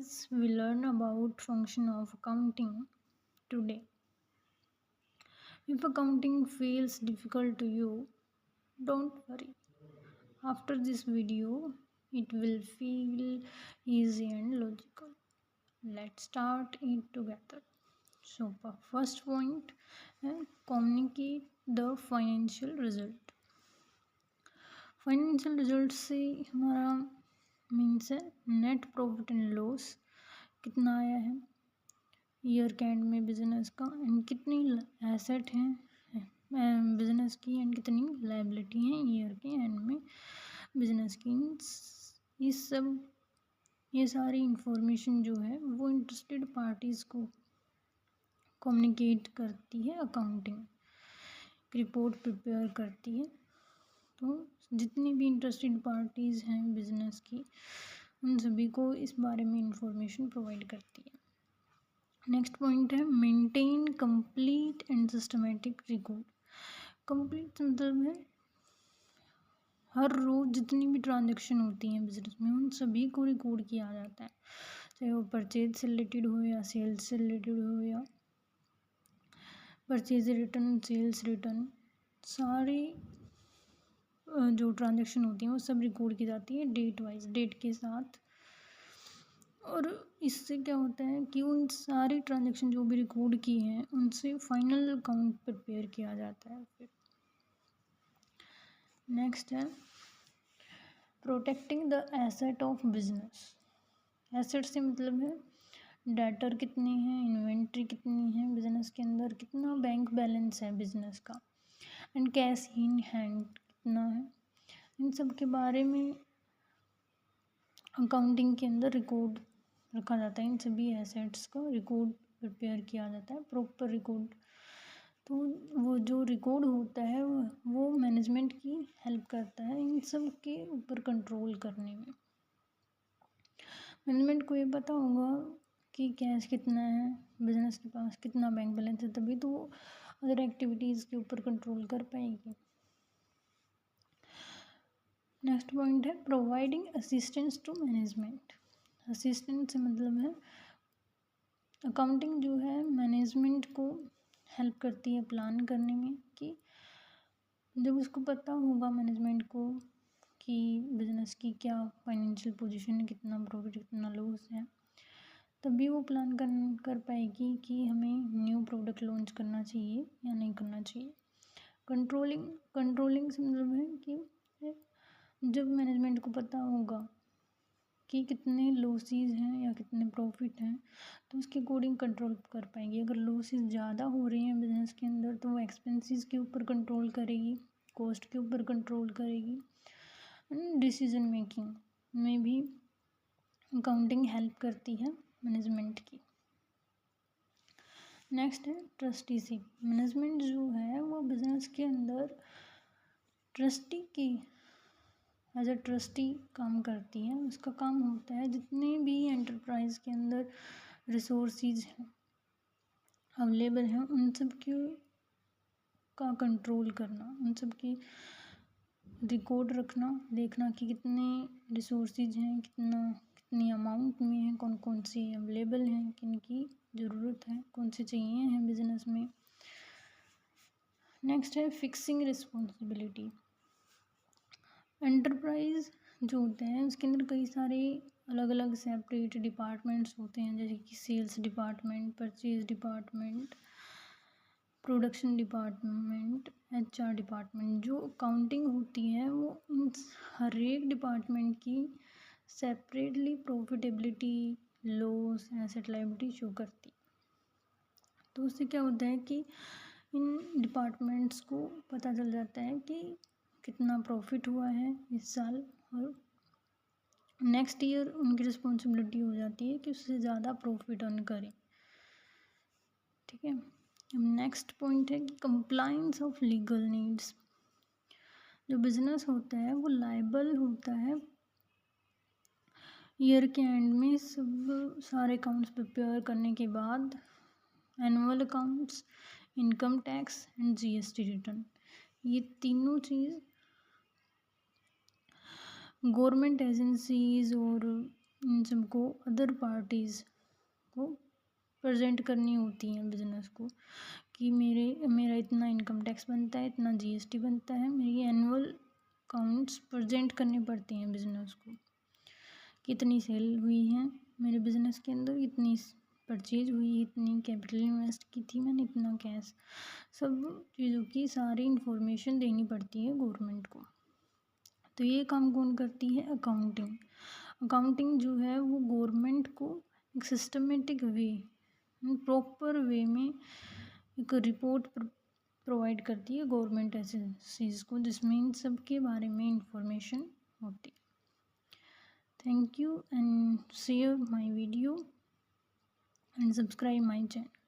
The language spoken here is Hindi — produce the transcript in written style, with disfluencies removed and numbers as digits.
guys, we learn about function of accounting today. If accounting feels difficult to you, don't worry. After this video, it will feel easy and logical. Let's start it together. So, first point, communicate the financial result. Financial result से हमारा मीन्स है नेट प्रॉफिट एंड लॉस कितना आया है ईयर के एंड में बिजनेस का, एंड कितनी एसेट हैं बिजनेस की, एंड कितनी लायबिलिटी हैं ईयर के एंड में बिजनेस की। ये सारी इंफॉर्मेशन जो है वो इंटरेस्टेड पार्टीज़ को कम्युनिकेट करती है अकाउंटिंग, रिपोर्ट प्रिपेयर करती है। तो जितनी भी इंटरेस्टेड पार्टीज़ हैं बिजनेस की, उन सभी को इस बारे में इंफॉर्मेशन प्रोवाइड करती है। नेक्स्ट पॉइंट है maintain complete and systematic record. Complete मतलब है हर रोज़ जितनी भी ट्रांजेक्शन होती हैं बिजनेस में उन सभी को रिकॉर्ड किया जाता है, चाहे वो परचेज से रिलेटेड हो या सेल्स से रिलेटेड हो या परचेज रिटर्न, सेल्स रिटर्न, सारी जो ट्रांजेक्शन होती हैं वो सब रिकॉर्ड की जाती है डेट वाइज, डेट के साथ। और इससे क्या होता है कि उन सारी ट्रांजेक्शन जो भी रिकॉर्ड की हैं उनसे फाइनल अकाउंट प्रिपेयर किया जाता है। फिर नेक्स्ट है protecting the asset of business. Asset से मतलब है डेटर कितने हैं, इन्वेंट्री कितनी है बिजनेस के अंदर, कितना बैंक बैलेंस है बिजनेस का, एंड कैश इन हैंड कितना है। इन सब के बारे में अकाउंटिंग के अंदर रिकॉर्ड रखा जाता है। इन सभी एसेट्स का रिकॉर्ड प्रिपेयर किया जाता है, प्रॉपर रिकॉर्ड। तो वो जो रिकॉर्ड होता है वो मैनेजमेंट की हेल्प करता है इन सब के ऊपर कंट्रोल करने में। मैनेजमेंट को ये पता होगा कि कैश कितना है बिजनेस के पास, कितना बैंक बैलेंस है, तभी तो वो अदर एक्टिविटीज़ के ऊपर कंट्रोल कर पाएगी। नेक्स्ट पॉइंट है providing assistance to management. Assistant से मतलब है अकाउंटिंग जो है मैनेजमेंट को हेल्प करती है प्लान करने में, कि जब उसको पता होगा मैनेजमेंट को कि बिजनेस की क्या फाइनेंशियल पोजीशन है, कितना प्रॉफिट कितना लॉस है, तभी वो प्लान कर पाएगी कि हमें न्यू प्रोडक्ट लॉन्च करना चाहिए या नहीं करना चाहिए। कंट्रोलिंग से मतलब है कि जब मैनेजमेंट को पता होगा कि कितने लॉसेस हैं या कितने प्रॉफिट हैं, तो उसके अकॉर्डिंग कंट्रोल कर पाएंगी। अगर लॉसेस ज़्यादा हो रही हैं बिजनेस के अंदर तो वो एक्सपेंसेस के ऊपर कंट्रोल करेगी, कॉस्ट के ऊपर कंट्रोल करेगी, एंड डिसीजन मेकिंग में भी अकाउंटिंग हेल्प करती है मैनेजमेंट की। नेक्स्ट है ट्रस्टीशिप। मैनेजमेंट जो है वो बिजनेस के अंदर ट्रस्टी की एज अ ट्रस्टी काम करती है। उसका काम होता है जितने भी एंटरप्राइज के अंदर रिसोर्सेज हैं अवेलेबल हैं उन सब का कंट्रोल करना, उन सब की रिकॉर्ड रखना, देखना कि कितने रिसोर्सेज हैं, कितनी अमाउंट में है, कौन कौन सी अवेलेबल हैं, किन की ज़रूरत है, कौन से चाहिए हैं बिजनेस में। नेक्स्ट है फिक्सिंग रिस्पॉन्सिबिलिटी। एंटरप्राइज जो होते हैं उसके अंदर कई सारे अलग अलग सेपरेट डिपार्टमेंट्स होते हैं, जैसे कि sales department, purchase department, production department, HR department. जो अकाउंटिंग होती है वो इन हर एक डिपार्टमेंट की separately profitability, loss, asset liability show करती है। तो उससे क्या होता है कि इन डिपार्टमेंट्स को पता चल जाता है कि कितना प्रॉफिट हुआ है इस साल, और नेक्स्ट ईयर उनकी रिस्पॉन्सिबिलिटी हो जाती है कि उससे ज़्यादा प्रॉफिट अर्न करें। ठीक है। नेक्स्ट पॉइंट है कि कंप्लायंस ऑफ लीगल नीड्स। जो बिजनेस होता है वो लायबल होता है ईयर के एंड में सब सारे अकाउंट्स प्रिपेयर करने के बाद, annual accounts, income tax and GST return. ये तीनों चीज़ गवर्नमेंट एजेंसीज और इन सबको अदर पार्टीज़ को प्रेजेंट करनी होती हैं बिजनेस को, कि मेरा इतना इनकम टैक्स बनता है, इतना जीएसटी बनता है। मेरी एनुअल अकाउंट्स प्रेजेंट करने पड़ते हैं बिजनेस को, कितनी सेल हुई है मेरे बिजनेस के अंदर, इतनी परचेज हुई, इतनी कैपिटल इन्वेस्ट की थी मैंने, इतना कैश, सब चीज़ों की सारी इंफॉर्मेशन देनी पड़ती है गवर्नमेंट को। तो ये काम कौन करती है? अकाउंटिंग। अकाउंटिंग जो है वो गवर्नमेंट को एक सिस्टमेटिक वे, प्रॉपर वे में एक रिपोर्ट प्रोवाइड करती है गवर्नमेंट एजेंसीज को, जिसमें इन सब के बारे में इंफॉर्मेशन होती है। Thank you and share my video and subscribe my channel.